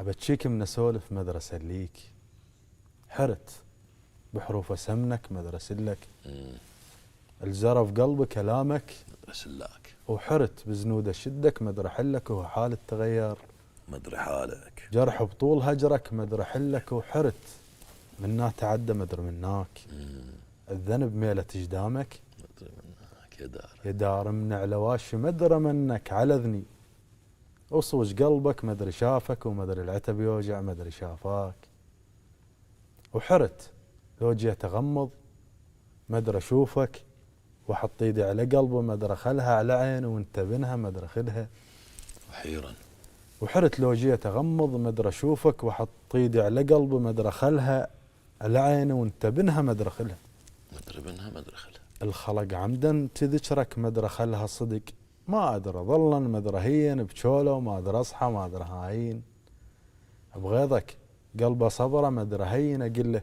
أبتشيك من أسولف مدرسة ليك، حرت بحروف سمنك مدرسة لك، الجرى في قلبي كلامك مدرسة لك، وحرت بزنود شدك مدري حلك وهو حال التغير، مدري حالك جرح بطول هجرك مدري حلك وحرت منا تعدى مدري مناك، الذنب ميلة جدامك مدري منك يا دار من على واشي مدري منك على ذني، اصوج قلبك مدري شافك ومدري العتب يوجع مدري شافاك، وحرت لو جيت اغمض مدري اشوفك واحط ايدي على قلبه مدري خلها على عينه وانت بنها مدري خلها، وحيرا وحرت لو جيت اغمض مدري اشوفك واحط ايدي على قلبه مدري خلها على عينه وانت بنها مدري خلها، مدري بنها مدري خلها، الخلق عمدا تذكرك مدري خلها صدق، ما ادري ظلا مدري هين بشوله وما ادري اصحى ما ادري هاين، بغيظك قلبه صبره مدري هين اقله،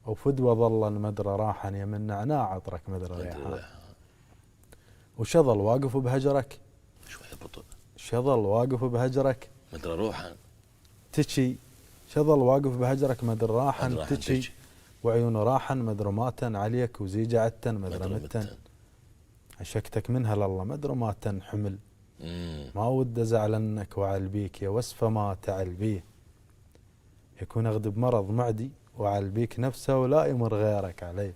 وفدوى ظلا مدري راحا يمن نعناع عطرك مدري ريحان، وشظل واقف بهجرك شوية بطء، شظل واقف بهجرك مدري روحا تشي، شظل واقف بهجرك مدري راحا تشي، وعيونه راحا مدري ماتن عليك وزيجة عتن مدري متن، عشقتك منها لله مدري ما تنحمل، ما ود ازعلنك وعلبيك يا وصفه ما تعلبيه، يكون اغدب مرض معدي وعلبيك نفسه ولا يمر غيرك عليه.